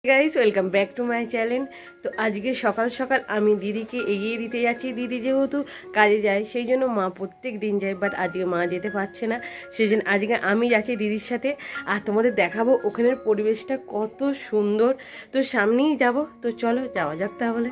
Guys welcome back to my channel. তো আজকে সকাল সকাল আমি দিদিকে এগিয়ে দিতে যাচ্ছি। দিদি যেহেতু কাজে যায় সেই জন্য মা প্রত্যেক দিন যায়, বাট আজকে মা যেতে পারছে না, সেই জন্য আজকে আমি যাচ্ছি দিদির সাথে। আর তোমাদের দেখাবো ওখানের পরিবেশটা কত সুন্দর। তো সামনেই যাব, তো চলো যাওয়া যাক তাহলে।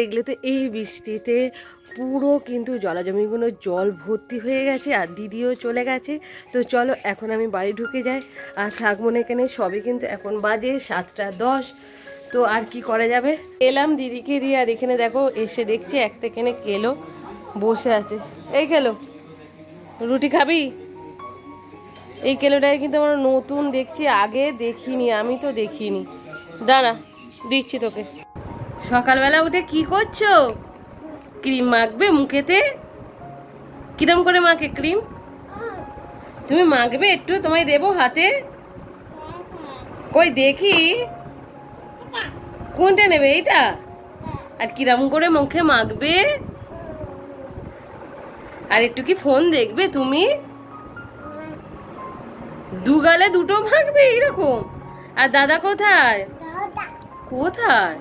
দেখলে তো এই বৃষ্টিতে পুরো কিন্তু জলাজমিগুলো জল ভর্তি হয়ে গেছে, আর দিদিও চলে গেছে। তো চলো এখন আমি বাড়ি ঢুকে যাই আর থাকবো না এখানে। সবই কিন্তু এখন বাজে 7:10। তো আর কি করা যাবে, এলাম দিদিকে দিয়ে। আর এখানে দেখো এসে দেখছি একটা এখানে কেলো বসে আছে। এই কেলো, রুটি খাবি? এই কেলোটাকে কিন্তু আমরা নতুন দেখছি, আগে দেখিনি, আমি তো দেখিনি। দাঁড়া দিচ্ছি তোকে। সকালবেলা উঠে কি করছো? ক্রিম মাখবে মুখেতে? কিরম করে মাখে ক্রিম? তুমি মাখবে একটু, তোমায় দেবো হাতে। কই দেখি, কোনটা নেবে? এইটা? আর কিরম করে মুখে মাখবে? আর একটু কি ফোন দেখবে তুমি? দু গালে দুটো মাখবে এরকম? আর দাদা কোথায়? কোথায়?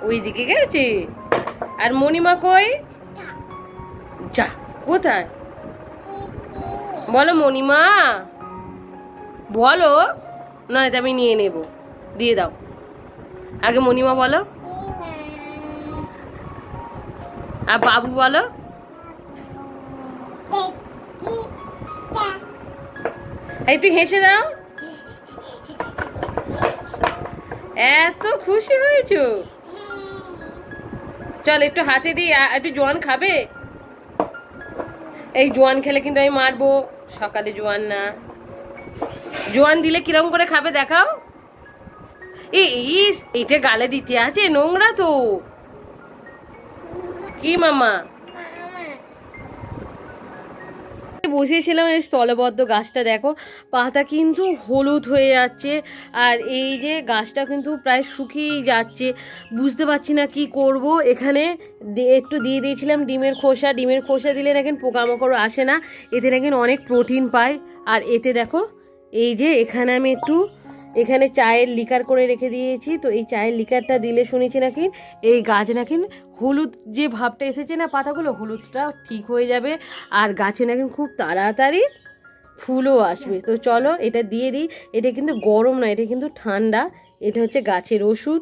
ওইদিকে গেছে। আর মণিমা কই? যা, কোথায়? বলো মণিমা, বলো, নয় আমি নিয়ে নেব, দিয়ে দাও। আগে মণিমা বলো, আর বাবু বলো। একটু হেসে দাও। এত খুশি হয়েছো? চল একটু হাতে দিই। একটু জোয়ান খাবে? এই জোয়ান খেলে কিন্তু আমি মারবো। সকালে জোয়ান না, জোয়ান দিলে কিরম করে খাবে দেখাও। এটা গালে দিতে আছে, নোংরা তো। কি মামা? বসিয়েছিলাম এই স্থলবদ্ধ গাছটা, দেখো পাতা কিন্তু হলুদ হয়ে যাচ্ছে। আর এই যে গাছটা কিন্তু প্রায় শুকিয়েই যাচ্ছে, বুঝতে পারছি না কি করব। এখানে একটু দিয়ে দিয়েছিলাম ডিমের খোসা। ডিমের খোসা দিলে নাকি পোকামাকড় আসে না, এতে নাকি অনেক প্রোটিন পায়। আর এতে দেখো এই যে এখানে আমি একটু এখানে চায়ের লিকার করে রেখে দিয়েছি। তো এই চায়ের লিকারটা দিলে শুনেছি নাকি এই গাছ নাকি হলুদ যে ভাবটা এসেছে না পাতাগুলো, হলুদটা ঠিক হয়ে যাবে। আর গাছে নাকি খুব তাড়াতাড়ি ফুলও আসবে। তো চলো এটা দিয়ে দিই। এটা কিন্তু গরম না, এটা কিন্তু ঠান্ডা। এটা হচ্ছে গাছের ওষুধ।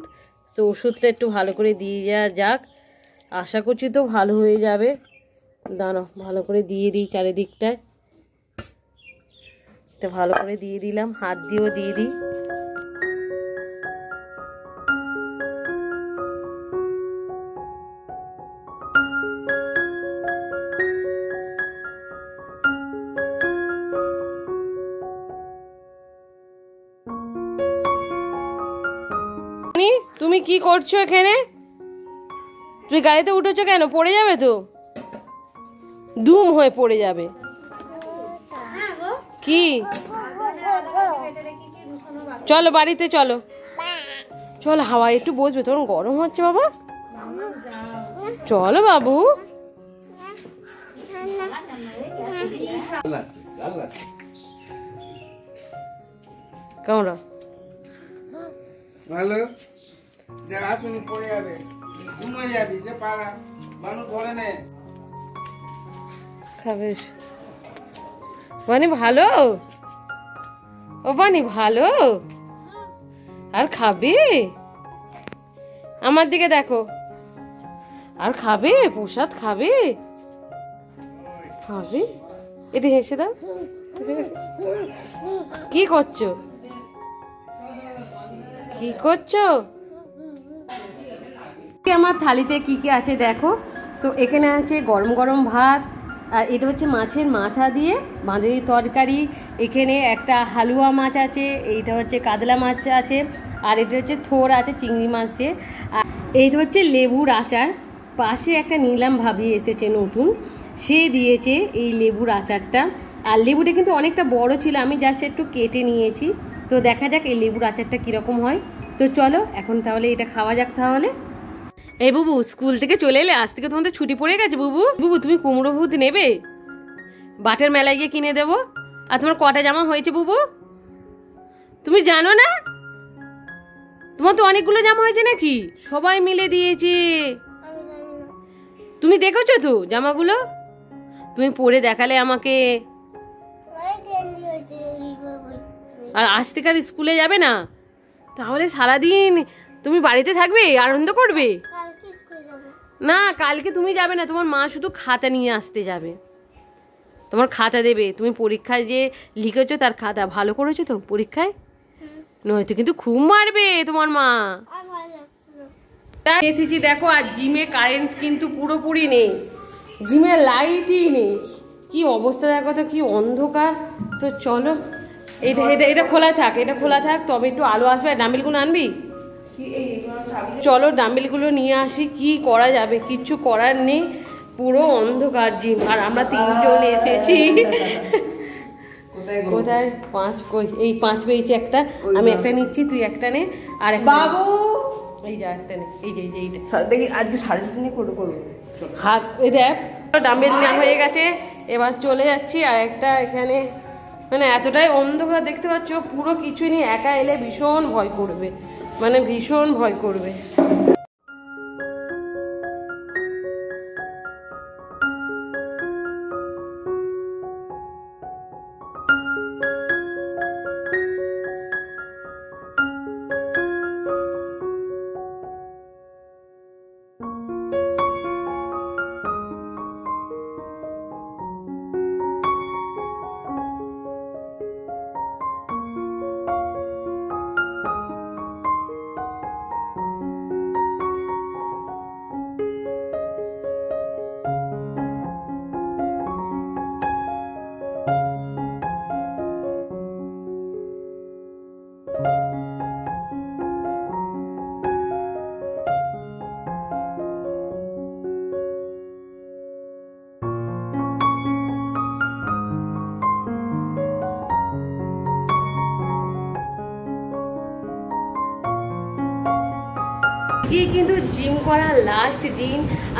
তো ওষুধটা একটু ভালো করে দিয়ে যাক, আশা করছি তো ভালো হয়ে যাবে। দাঁড়াও ভালো করে দিয়ে দিই চারিদিকটায়। এটা ভালো করে দিয়ে দিলাম, হাত দিয়েও দিয়ে দিই। তুমি কি করছো এখানে? তুমি গাড়িতে উঠেছো কেন? পড়ে যাবে তো, দুম হয়ে পড়ে যাবে। কি চলো বাড়িতে চলো। চল হাওয়ায় একটু বসবে, তখন গরম হচ্ছে বাবা। চলো বাবু। কেমন ভালো যে আসুনি পড়ে যাবে, ঘুমিয়ে যাবি যে পাড়া মানুষ ধরে নে খাবে বানি ভালো, ও বানি ভালো, আর খাবে? আমার দিকে দেখো, আর খাবে? প্রসাদ খাবে? খাবে? এটা হেসে দাও। কি করছো, কি করছো? আমার থালিতে কি কি আছে দেখো তো। এখানে আছে গরম গরম ভাত, আর এটা হচ্ছে মাছের মাথা দিয়ে বাঁধাকপির তরকারি। এখানে একটা হালুয়া মাছ আছে, এইটা হচ্ছে কাতলা মাছ আছে, আর এটা হচ্ছে থোর আছে চিংড়ি মাছ দিয়ে, আর এইটা হচ্ছে লেবুর আচার। পাশে একটা নিলাম ভাবি এসেছে নতুন, সে দিয়েছে এই লেবুর আচারটা। আর লেবুটা কিন্তু অনেকটা বড় ছিল, আমি জাস্ট একটু কেটে নিয়েছি। তো দেখা যাক এই লেবুর আচারটা কীরকম হয়। তো চলো এখন তাহলে এটা খাওয়া যাক তাহলে। এই বুবু, স্কুল থেকে চলে এলে? আজ থেকে তোমাদের ছুটি পড়ে গেছে বুবু। বুবু তুমি কুমড়ো ভূত নেবে? বাটের মেলায় গিয়ে কিনে দেবো। আর তোমার কটা জামা হয়েছে বুবু, তুমি জানো না? তোমার তো অনেকগুলো জামা হয়েছে নাকি? সবাই মিলে দিয়েছে। তুমি দেখেছো তো জামাগুলো? তুমি পরে দেখালে আমাকে। আর আজ থেকে আর স্কুলে যাবে না? তাহলে সারাদিন তুমি বাড়িতে থাকবে, আনন্দ করবে? না, কালকে তুমি যাবে না, তোমার মা শুধু খাতা নিয়ে আসতে যাবে। তোমার খাতা দেবে, তুমি পরীক্ষায় যে লিখেছো তার খাতা। ভালো করেছো তো পরীক্ষায়? নয়তো কিন্তু খুব মারবে তোমার মা। এসেছি দেখো, আর জিমে কারেন্ট কিন্তু পুরোপুরি নেই, জিমে লাইটই নেই। কি অবস্থা দেখো তো, কি অন্ধকার। তো চলো, এটা এটা এটা খোলা থাক, এটা খোলা থাক, তবে একটু আলো আসবে। ডাম্বেলগুলো আনবি? চলো ডাম্বেলগুলো নিয়ে আসি। কি করা যাবে, কিচ্ছু করার নেই, পুরো অন্ধকার জিম। আর আমরা 3 জন এসেছি। কোথায় 5? কই, এই 5 পেয়েছি একটা, আমি একটা নিচ্ছি, তুই একটা নে। আর বাবু এই যা একটা নে, এই যে এইটা দেখি আজকে 3.5 করবো হাত। এই দেখ ডাম্বেল নেওয়া হয়ে গেছে, এবার চলে যাচ্ছি। আর একটা এখানে মানে এতটাই অন্ধকার দেখতে পাচ্ছ, পুরো কিছু নেই। একা এলে ভীষণ ভয় করবে, মানে ভীষণ ভয় করবে। আজকে কিন্তু জিম করার লাস্ট দিন।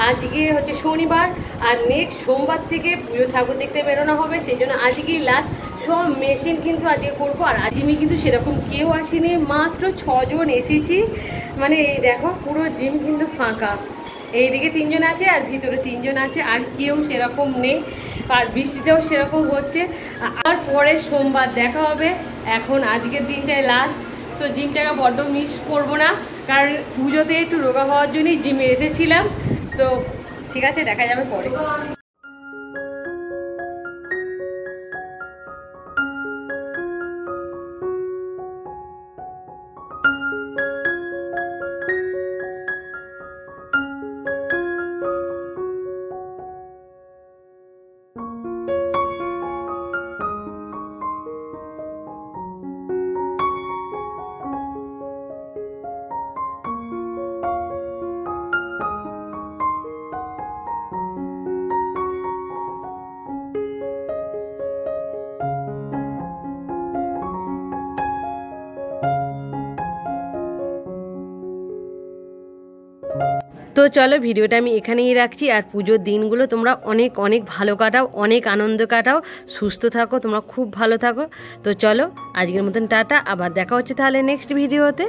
আজকে হচ্ছে শনিবার, আর নেক্সট সোমবার থেকে পুজো ঠাকুর দেখতে বেরোনো হবে, সেই জন্য আজকেই লাস্ট। সব মেশিন কিন্তু আজকে করবো। আর জিমে কিন্তু সেরকম কেউ আসেনি, মাত্র 6 জন এসেছি। মানে এই দেখো পুরো জিম কিন্তু ফাঁকা। এইদিকে 3 জন আছে, আর ভিতরে 3 জন আছে, আর কেউ সেরকম নেই। আর বৃষ্টিটাও সেরকম হচ্ছে। আর পরে সোমবার দেখা হবে। এখন আজকের দিনটাই লাস্ট। তো জিমটাকে বড্ড মিস করবো না, কারণ পুজোতে একটু রোগা হওয়ার জন্যই জিমে এসেছিলাম। তো ঠিক আছে, দেখা যাবে পরে। তো চলো ভিডিওটা আমি এখানেই রাখছি। আর পুজোর দিনগুলো তোমরা অনেক অনেক ভালো কাটাও, অনেক আনন্দ কাটাও, সুস্থ থাকো, তোমরা খুব ভালো থাকো। তো চলো আজকের মতন টাটা, আবার দেখা হচ্ছে তাহলে নেক্সট ভিডিওতে।